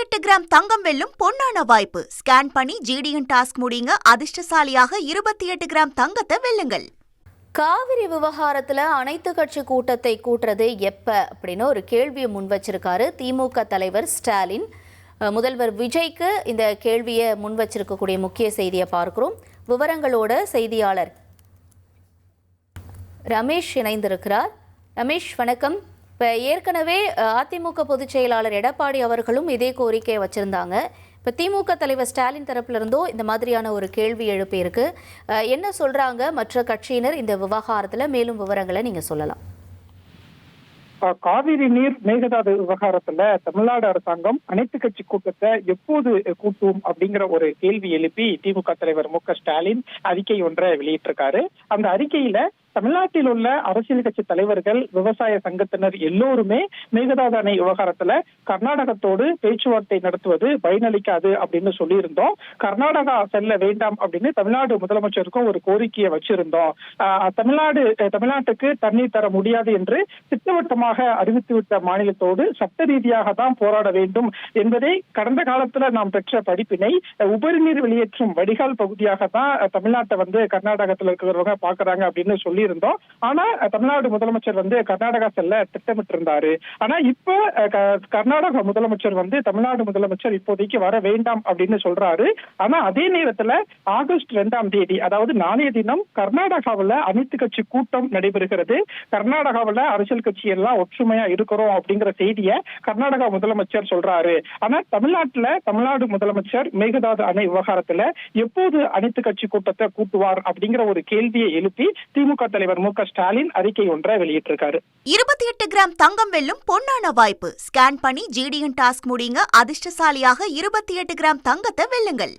28 gram தங்கம் வெல்லும் பொன்னான வாய்ப்பு. ஸ்கேன் பண்ணி ஜிடிஎன் டாஸ்க் முடியுங்க. அதிர்ஷ்டசாலியாக 28 கிராம் தங்கத்தை வெல்லுங்கள். காவிரி விவகாரத்துல அனைத்து கட்சி கூட்டத்தை கூட்டுறது எப்ப அப்படின்னு ஒரு கேள்வியை முன் வச்சிருக்காரு திமுக தலைவர் ஸ்டாலின். முதல்வர் விஜய்க்கு இந்த கேள்வியை முன் வச்சிருக்கக்கூடிய முக்கிய செய்தியை பார்க்கிறோம். விவரங்களோட செய்தியாளர் ரமேஷ் இணைந்திருக்கிறார். ரமேஷ் வணக்கம். இப்போ ஏற்கனவே அதிமுக பொதுச் செயலாளர் எடப்பாடி அவர்களும் இதே கோரிக்கையை வச்சிருந்தாங்க. இப்போ திமுக தலைவர் ஸ்டாலின் தரப்புல இருந்தோ இந்த மாதிரியான ஒரு கேள்வி எழுப்பியிருக்கு. என்ன சொல்றாங்க மற்ற கட்சியினர் இந்த விவகாரத்துல? மேலும் விவரங்களை நீங்க சொல்லலாம். காவிரி நீர் மேகதாது விவகாரத்துல தமிழ்நாடு அரசாங்கம் அனைத்து கட்சி கூட்டத்தை எப்போது கூட்டும் அப்படிங்கிற ஒரு கேள்வி எழுப்பி திமுக தலைவர் மு க ஸ்டாலின் அறிக்கை ஒன்றை வெளியிட்டிருக்காரு. அந்த அறிக்கையில தமிழ்நாட்டில் உள்ள அரசியல் கட்சி தலைவர்கள், விவசாய சங்கத்தினர் எல்லோருமே மேகதாது அணை விவகாரத்துல கர்நாடகத்தோடு பேச்சுவார்த்தை நடத்துவது பயனளிக்காது அப்படின்னு சொல்லியிருந்தோம். கர்நாடகா செல்ல வேண்டாம் அப்படின்னு தமிழ்நாடு முதலமைச்சருக்கும் ஒரு கோரிக்கையை வச்சிருந்தோம். தமிழ்நாட்டுக்கு தண்ணீர் தர முடியாது என்று திட்டவட்டமாக அறிவித்துவிட்ட மாநிலத்தோடு சட்ட ரீதியாக தான் போராட வேண்டும் என்பதை கடந்த காலத்துல நாம் பெற்ற படிப்பினை உபரிநீர் வெளியேற்றும் வடிகால் பகுதியாக தான் தமிழ்நாட்டை கர்நாடகத்தில் இருக்கிறவங்க பாக்குறாங்க அப்படின்னு சொல்லியிருந்தோம். ஆனா தமிழ்நாடு முதலமைச்சர் கர்நாடகா செல்ல திட்டமிட்டு இருந்தாரு. ஆனா இப்ப கர்நாடக முதலமைச்சர் தமிழ்நாடு முதலமைச்சர் இப்போதைக்கு வர வேண்டாம் அப்படின்னு சொல்றாரு. ஆனா அதே நேரத்துல ஆகஸ்ட் 2ஆம் தேதி, அதாவது நாளைய தினம் கர்நாடகாவில் அனைத்து கட்சி கூட்டம் நடைபெறுகிறது. கர்நாடகாவில் அரசியல் கட்சி எல்லாம் ஒற்றுமையா இருக்கிறோம் அப்படிங்கிற செய்தியை கர்நாடகா முதலமைச்சர் சொல்றாரு. ஆனா தமிழ்நாடு முதலமைச்சர் மேகதாது அணை விவகாரத்துல எப்போது அனைத்து கட்சி கூட்டத்தை கூட்டுவார் அப்படிங்கிற ஒரு கேள்வியை எழுப்பி திமுக தலைவர் மு க ஸ்டாலின் அறிக்கை ஒன்றை வெளியிட்டிருக்காரு. 28 கிராம் தங்கம் வெல்லும் பொன்னான வாய்ப்பு. ஸ்கேன் பண்ணி ஜிடிஎன் டாஸ்க் முடியுங்க. அதிர்ஷ்டசாலியாக 28 கிராம் தங்கத்தை வெல்லுங்கள்.